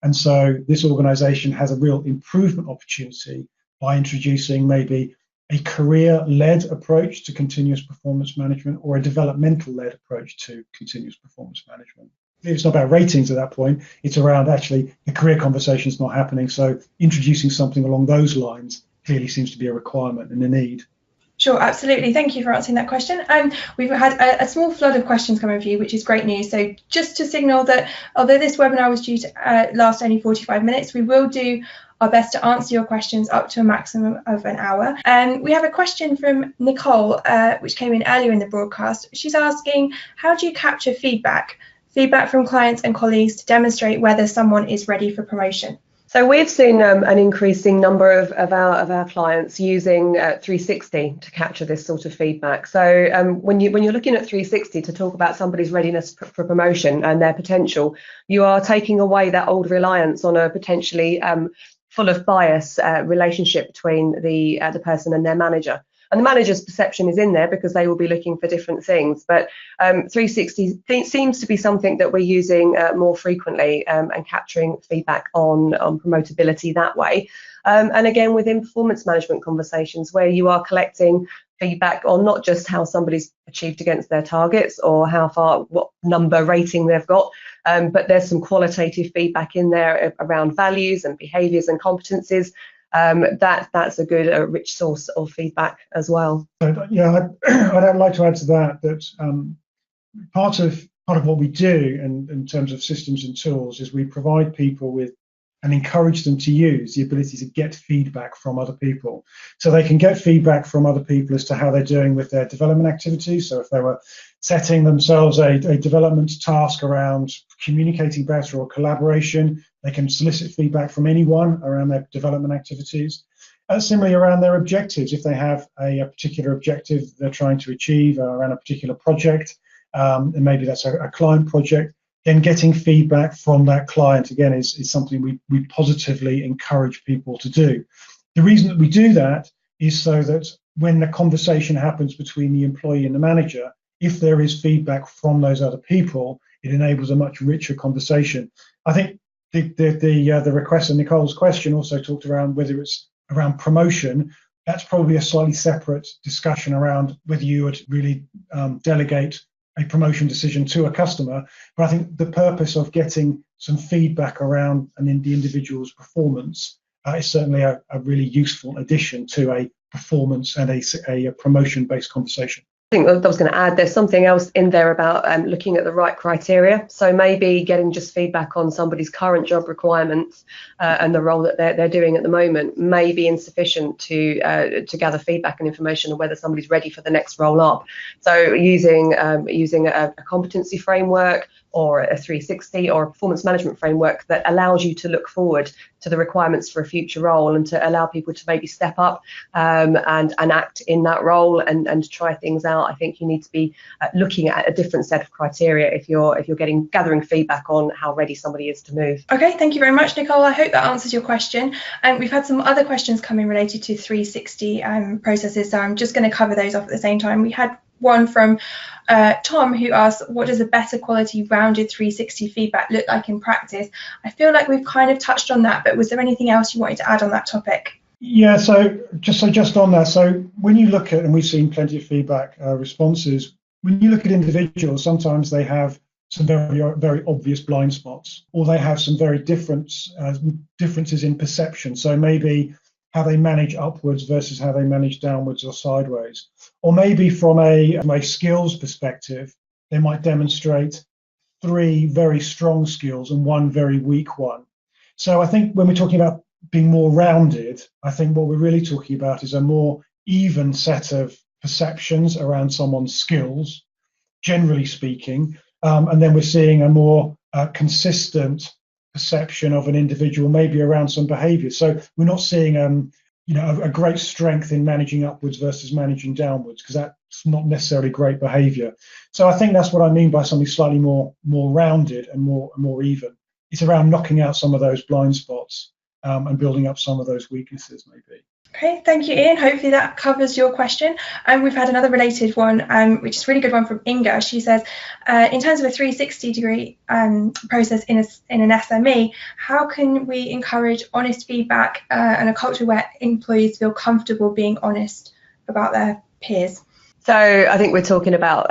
And so this organisation has a real improvement opportunity by introducing maybe a career-led approach to continuous performance management, or a developmental-led approach to continuous performance management. It's not about ratings at that point, it's around actually the career conversation's not happening, so introducing something along those lines clearly seems to be a requirement and a need. Sure, absolutely. Thank you for answering that question. We've had a small flood of questions coming for you, which is great news. So just to signal that although this webinar was due to last only 45 minutes, we will do our best to answer your questions up to a maximum of an hour. We have a question from Nicole, which came in earlier in the broadcast. She's asking, how do you capture feedback from clients and colleagues to demonstrate whether someone is ready for promotion? So we've seen an increasing number of our clients using 360 to capture this sort of feedback. So when you're looking at 360 to talk about somebody's readiness for promotion and their potential, you are taking away that old reliance on a potentially full of bias relationship between the person and their manager. And the manager's perception is in there because they will be looking for different things. But 360 seems to be something that we're using more frequently and capturing feedback on promotability that way. And again, within performance management conversations where you are collecting feedback on not just how somebody's achieved against their targets or what number rating they've got, but there's some qualitative feedback in there around values and behaviours and competencies. That's a good, rich source of feedback as well. Yeah, I'd like to add to that part of what we do in terms of systems and tools is we provide people with and encourage them to use the ability to get feedback from other people. So they can get feedback from other people as to how they're doing with their development activities. So if they were setting themselves a development task around communicating better or collaboration, they can solicit feedback from anyone around their development activities. Similarly, around their objectives, if they have a particular objective they're trying to achieve around a particular project, and maybe that's a client project, then getting feedback from that client, again, is something we positively encourage people to do. The reason that we do that is so that when the conversation happens between the employee and the manager, if there is feedback from those other people, it enables a much richer conversation. I think the request in Nicole's question also talked around whether it's around promotion. That's probably a slightly separate discussion around whether you would really delegate a promotion decision to a customer. But I think the purpose of getting some feedback around the individual's performance is certainly a really useful addition to a performance and a promotion-based conversation. I think I was going to add, there's something else in there about looking at the right criteria. So maybe getting just feedback on somebody's current job requirements and the role that they're doing at the moment may be insufficient to gather feedback and information on whether somebody's ready for the next role up. So using a competency framework or a 360 or a performance management framework that allows you to look forward to the requirements for a future role and to allow people to maybe step up and act in that role and try things out. I think you need to be looking at a different set of criteria if you're gathering feedback on how ready somebody is to move. Okay, thank you very much, Nicole. I hope that answers your question. And we've had some other questions coming related to 360 processes, so I'm just going to cover those off at the same time. We had one from Tom, who asked, what does a better quality rounded 360 feedback look like in practice? I feel like we've kind of touched on that, but was there anything else you wanted to add on that topic? Yeah, so just on that, so when you look at, and we've seen plenty of feedback responses, when you look at individuals, sometimes they have some very, very obvious blind spots, or they have some very differences in perception. So maybe how they manage upwards versus how they manage downwards or sideways. Or maybe from a skills perspective, they might demonstrate 3 very strong skills and 1 very weak one. So I think when we're talking about being more rounded, I think what we're really talking about is a more even set of perceptions around someone's skills, generally speaking, and then we're seeing a more consistent perception of an individual, maybe around some behaviour. So we're not seeing a great strength in managing upwards versus managing downwards, because that's not necessarily great behaviour. So I think that's what I mean by something slightly more rounded and more even. It's around knocking out some of those blind spots and building up some of those weaknesses, maybe. Okay, thank you, Ian. Hopefully that covers your question. And we've had another related one, which is a really good one from Inga. She says, in terms of a 360-degree process in an SME, how can we encourage honest feedback and a culture where employees feel comfortable being honest about their peers? So I think we're talking about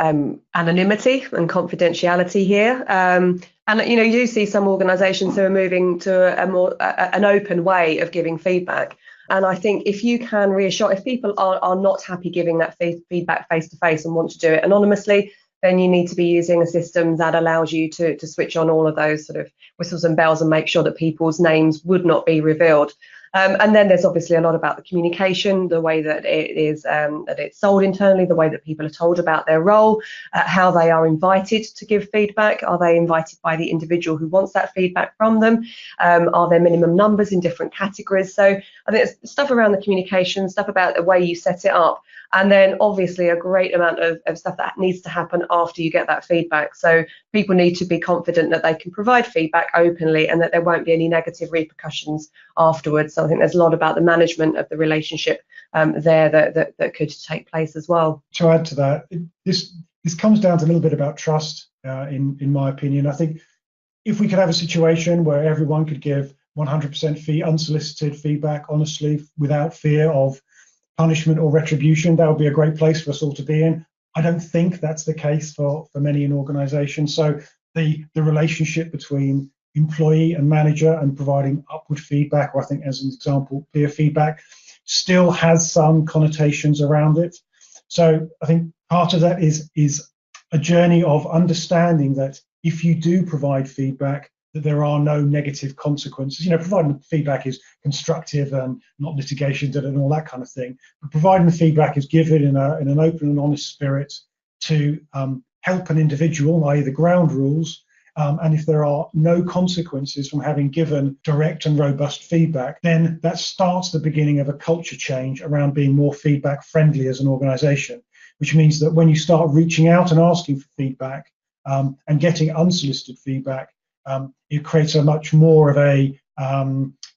anonymity and confidentiality here. And you do see some organisations who are moving to a more an open way of giving feedback. And I think if you can reassure, if people are not happy giving that feedback face to face and want to do it anonymously, then you need to be using a system that allows you to switch on all of those sort of whistles and bells and make sure that people's names would not be revealed. And then there's obviously a lot about the communication, the way that it is that it's sold internally, the way that people are told about their role, how they are invited to give feedback. Are they invited by the individual who wants that feedback from them? Are there minimum numbers in different categories? So I think it's stuff around the communication, stuff about the way you set it up. And then obviously a great amount of stuff that needs to happen after you get that feedback. So people need to be confident that they can provide feedback openly and that there won't be any negative repercussions afterwards. So I think there's a lot about the management of the relationship there that could take place as well. To add to that, this comes down to a little bit about trust, in my opinion. I think if we could have a situation where everyone could give 100% unsolicited feedback honestly without fear of punishment or retribution, that would be a great place for us all to be in. I don't think that's the case for many in organizations. So the relationship between employee and manager and providing upward feedback, or I think as an example, peer feedback, still has some connotations around it. So I think part of that is a journey of understanding that if you do provide feedback, that there are no negative consequences. Providing feedback is constructive and not litigation and all that kind of thing. But providing the feedback is given in an open and honest spirit to help an individual, i.e. the ground rules. And if there are no consequences from having given direct and robust feedback, then that starts the beginning of a culture change around being more feedback friendly as an organization, which means that when you start reaching out and asking for feedback and getting unsolicited feedback, it creates a much more of a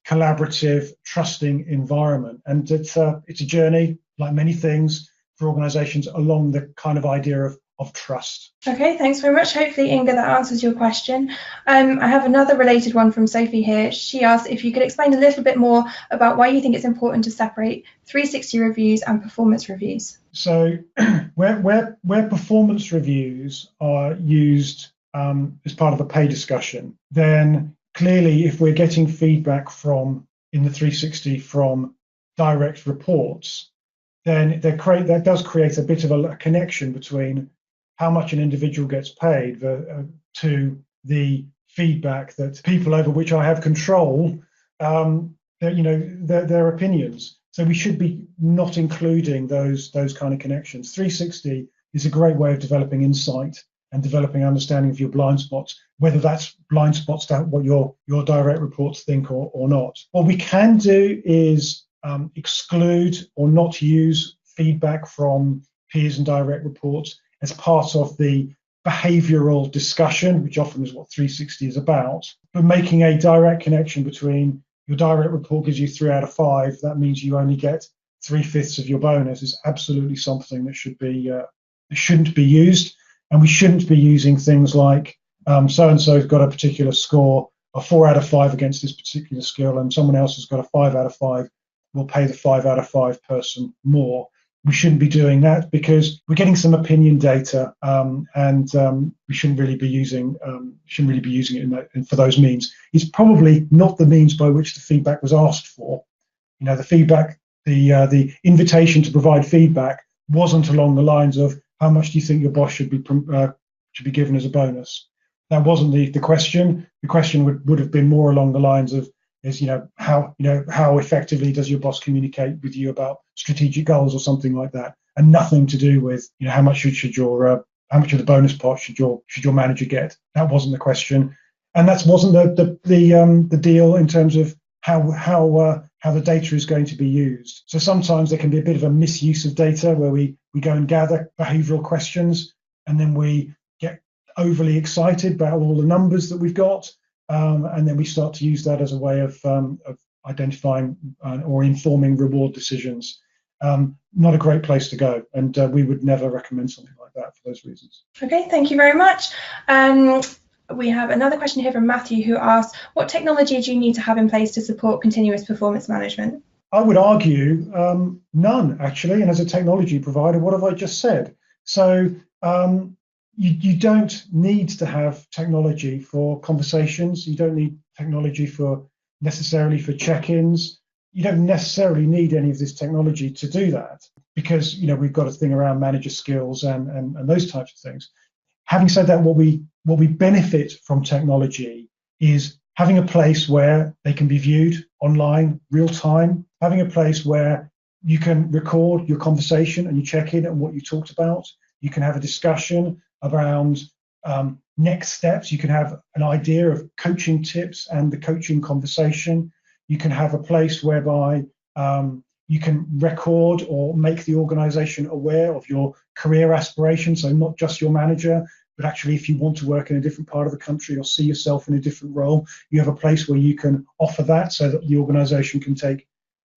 collaborative, trusting environment. And it's a journey, like many things, for organizations along the kind of idea of trust. Okay, thanks very much. Hopefully, Inga, that answers your question. I have another related one from Sophie here. She asked if you could explain a little bit more about why you think it's important to separate 360 reviews and performance reviews. So where performance reviews are used as part of a pay discussion, then clearly if we're getting feedback in the 360 from direct reports, then that does create a bit of a connection between how much an individual gets paid to the feedback that people over which I have control, their opinions. So we should be not including those kind of connections. 360 is a great way of developing insight and developing understanding of your blind spots, whether that's blind spots to what your direct reports think or not. What we can do is exclude or not use feedback from peers and direct reports as part of the behavioural discussion, which often is what 360 is about. But making a direct connection between your direct report gives you 3 out of 5, that means you only get 3/5 of your bonus, is absolutely something that shouldn't be used. And we shouldn't be using things like so-and-so's got a particular score of 4 out of 5 against this particular skill, and someone else has got a 5 out of 5, we'll pay the 5 out of 5 person more. We shouldn't be doing that because we're getting some opinion data, and we shouldn't really be using it for those means. It's probably not the means by which the feedback was asked for. The feedback, the invitation to provide feedback wasn't along the lines of how much do you think your boss should be given as a bonus. That wasn't the question. The question would have been more along the lines of how effectively does your boss communicate with you about strategic goals or something like that, and nothing to do with how much of the bonus pot should your manager get. That wasn't the question, and that wasn't the deal in terms of how the data is going to be used. So sometimes there can be a bit of a misuse of data where we go and gather behavioural questions and then we get overly excited about all the numbers that we've got. And then we start to use that as a way of identifying or informing reward decisions. Not a great place to go, and we would never recommend something like that for those reasons. Okay, thank you very much. We have another question here from Matthew, who asks, what technology do you need to have in place to support continuous performance management? I would argue none, actually. And as a technology provider, what have I just said? So you don't need to have technology for conversations. You don't need technology necessarily for check-ins. you don't necessarily need any of this technology to do that, because we've got a thing around manager skills and those types of things. Having said that, what we benefit from technology is having a place where they can be viewed online, real time, having a place where you can record your conversation and you check in on what you talked about. You can have a discussion around next steps. You can have an idea of coaching tips and the coaching conversation. You can have a place whereby you can record or make the organization aware of your career aspirations. So not just your manager, but actually if you want to work in a different part of the country or see yourself in a different role, you have a place where you can offer that so that the organization can take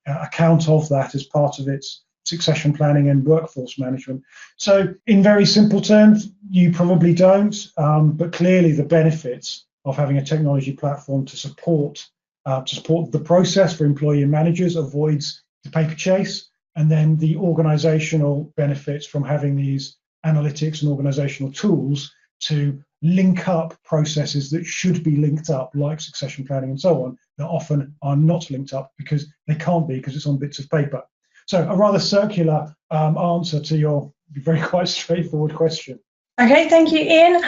account of that as part of its succession planning and workforce management. So in very simple terms, you probably don't, but clearly the benefits of having a technology platform to support the process for employee and managers avoids the paper chase, and then the organizational benefits from having these analytics and organizational tools to link up processes that should be linked up, like succession planning and so on, that often are not linked up because they can't be, because it's on bits of paper. So a rather circular answer to your very quite straightforward question. Okay, thank you, Ian.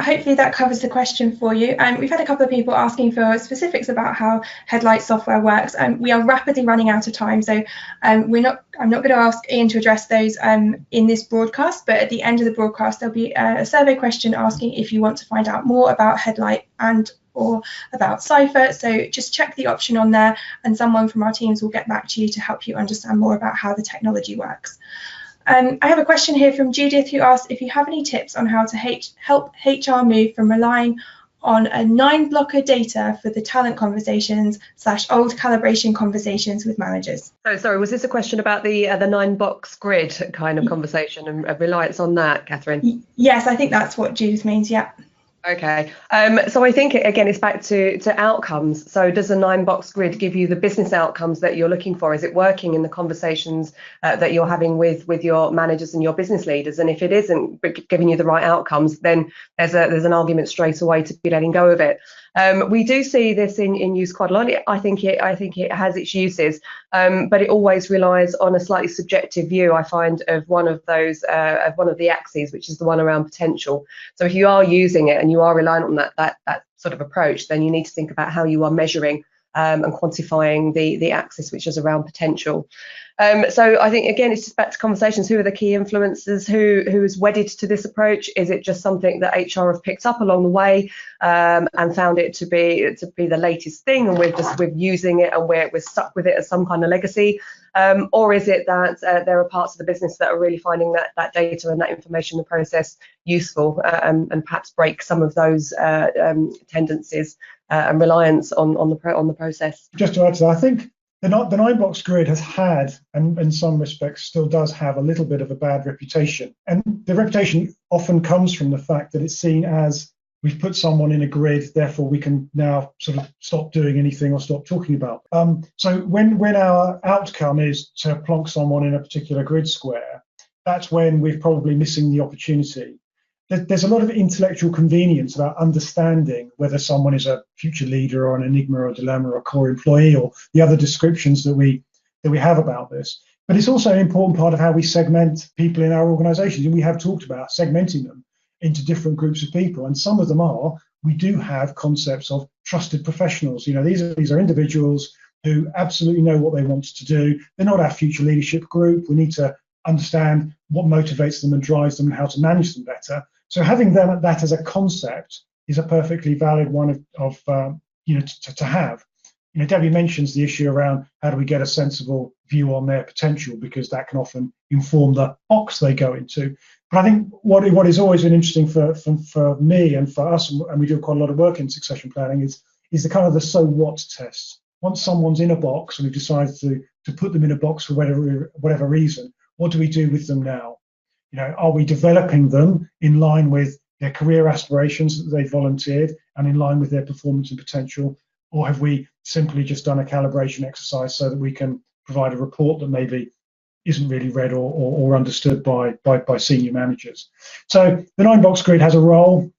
Hopefully that covers the question for you. We've had a couple of people asking for specifics about how Headlight software works. We are rapidly running out of time, so I'm not going to ask Ian to address those in this broadcast, but at the end of the broadcast there'll be a survey question asking if you want to find out more about Headlight or about Ciphr. So just check the option on there and someone from our teams will get back to you to help you understand more about how the technology works. I have a question here from Judith, who asks if you have any tips on how to help HR move from relying on a 9-blocker data for the talent conversations / old calibration conversations with managers. Oh, sorry, was this a question about the 9-box grid kind of conversation and reliance on that, Cathryn? Yes, I think that's what Judith means, yeah. Okay, so I think, again, it's back to outcomes. So does a 9-box grid give you the business outcomes that you're looking for? Is it working in the conversations that you're having with your managers and your business leaders? And if it isn't giving you the right outcomes, then there's an argument straight away to be letting go of it. We do see this in use quite a lot. I think it has its uses, but it always relies on a slightly subjective view, I find, of one of the axes, which is the one around potential. So if you are using it and you are relying on that sort of approach, then you need to think about how you are measuring and quantifying the axis, which is around potential. So I think, again, it's just back to conversations. Who are the key influencers? Who is wedded to this approach? Is it just something that HR have picked up along the way and found it to be the latest thing, and we're using it and we're stuck with it as some kind of legacy? Or is it that there are parts of the business that are really finding that data and that information, the process, useful and perhaps break some of those tendencies and reliance on the process? Just to add to that, I think the 9-box grid has had, and in some respects still does have, a little bit of a bad reputation. And the reputation often comes from the fact that it's seen as we've put someone in a grid, therefore we can now sort of stop doing anything or stop talking about. So when our outcome is to plonk someone in a particular grid square, that's when we're probably missing the opportunity. There's a lot of intellectual convenience about understanding whether someone is a future leader or an enigma or a dilemma or a core employee or the other descriptions that we have about this. But it's also an important part of how we segment people in our organizations. And we have talked about segmenting them into different groups of people. And some of them we do have concepts of trusted professionals. These are individuals who absolutely know what they want to do. They're not our future leadership group. We need to understand what motivates them and drives them and how to manage them better. So having that as a concept is a perfectly valid one to have. Debbie mentions the issue around how do we get a sensible view on their potential, because that can often inform the box they go into. But I think what has always been interesting for me and for us, and we do quite a lot of work in succession planning, is the kind of the so what test. Once someone's in a box and we've decided to put them in a box for whatever reason, what do we do with them now? Are we developing them in line with their career aspirations that they volunteered and in line with their performance and potential? Or have we simply just done a calibration exercise so that we can provide a report that maybe isn't really read or understood by senior managers? So the 9-box grid has a role.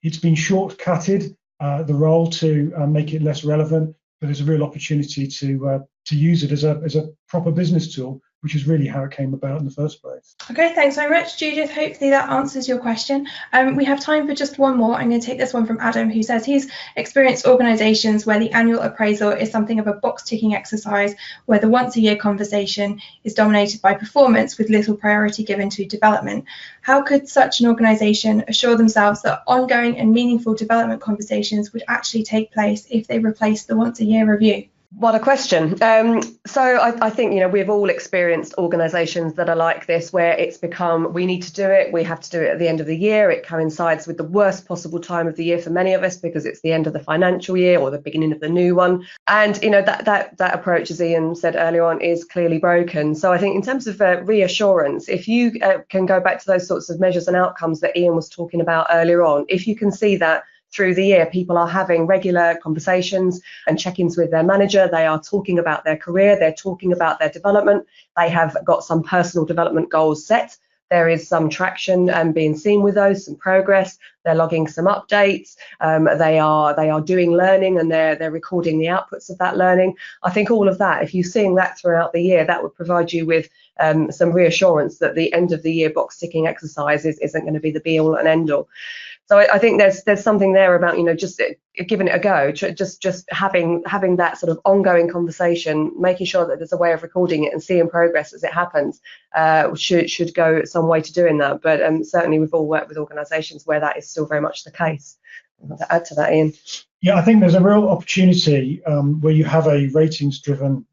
It's been shortcutted, the role, to make it less relevant, but there's a real opportunity to use it as a proper business tool, which is really how it came about in the first place. Okay, thanks very much, Judith. Hopefully that answers your question. We have time for just one more. I'm going to take this one from Adam, who says he's experienced organisations where the annual appraisal is something of a box-ticking exercise, where the once-a-year conversation is dominated by performance with little priority given to development. How could such an organisation assure themselves that ongoing and meaningful development conversations would actually take place if they replaced the once-a-year review? What a question. So I think, we've all experienced organisations that are like this, where it's become, we need to do it, we have to do it at the end of the year. It coincides with the worst possible time of the year for many of us, because it's the end of the financial year or the beginning of the new one. And, that approach, as Ian said earlier on, is clearly broken. So I think in terms of reassurance, if you can go back to those sorts of measures and outcomes that Ian was talking about earlier on, if you can see that through the year, people are having regular conversations and check-ins with their manager. They are talking about their career. They're talking about their development. They have got some personal development goals set. There is some traction being seen with those, some progress. They're logging some updates. They are doing learning, and they're recording the outputs of that learning. I think all of that, if you're seeing that throughout the year, that would provide you with some reassurance that the end of the year box ticking exercise isn't going to be the be all and end all. So I think there's something there about, just giving it a go, just having that sort of ongoing conversation, making sure that there's a way of recording it and seeing progress as it happens, should go some way to doing that. But certainly we've all worked with organisations where that is still very much the case. To add to that, Ian. Yeah, I think there's a real opportunity where you have a ratings-driven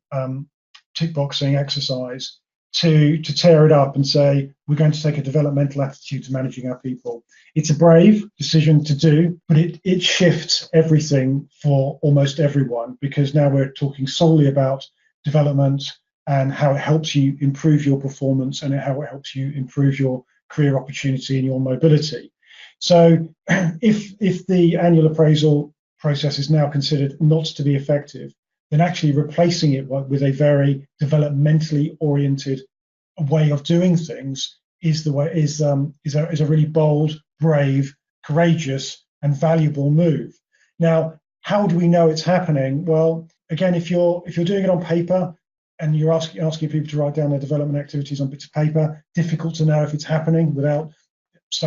tick boxing exercise to tear it up and say, we're going to take a developmental attitude to managing our people. It's a brave decision to do, but it shifts everything for almost everyone, because now we're talking solely about development and how it helps you improve your performance and how it helps you improve your career opportunity and your mobility. So if the annual appraisal process is now considered not to be effective, then actually replacing it with a very developmentally oriented way of doing things is a really bold, brave, courageous, and valuable move. Now, how do we know it's happening? Well, again, if you're doing it on paper and you're asking people to write down their development activities on bits of paper, difficult to know if it's happening without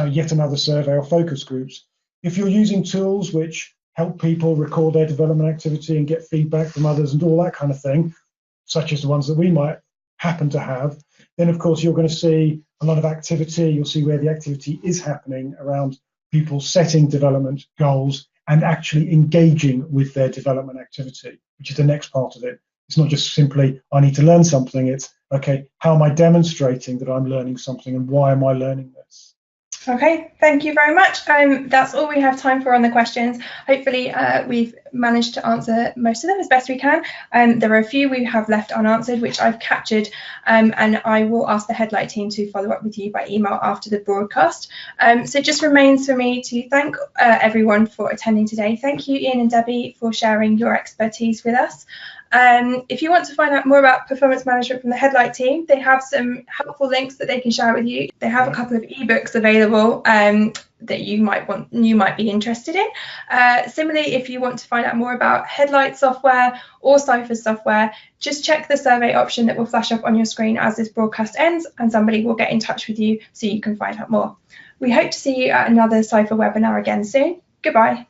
yet another survey or focus groups. If you're using tools which help people record their development activity and get feedback from others and all that kind of thing, such as the ones that we might happen to have, then of course you're going to see a lot of activity. You'll see where the activity is happening around people setting development goals and actually engaging with their development activity, which is the next part of it. It's not just simply, I need to learn something. It's, okay, how am I demonstrating that I'm learning something and why am I learning this? Okay, thank you very much. That's all we have time for on the questions. Hopefully we've managed to answer most of them as best we can. There are a few we have left unanswered, which I've captured, and I will ask the Headlight team to follow up with you by email after the broadcast. So it just remains for me to thank everyone for attending today. Thank you, Ian and Debbie, for sharing your expertise with us. If you want to find out more about performance management from the Headlight team, they have some helpful links that they can share with you. They have a couple of ebooks available that you might be interested in. Similarly, if you want to find out more about Headlight software or Ciphr software, just check the survey option that will flash up on your screen as this broadcast ends, and somebody will get in touch with you so you can find out more. We hope to see you at another Ciphr webinar again soon. Goodbye.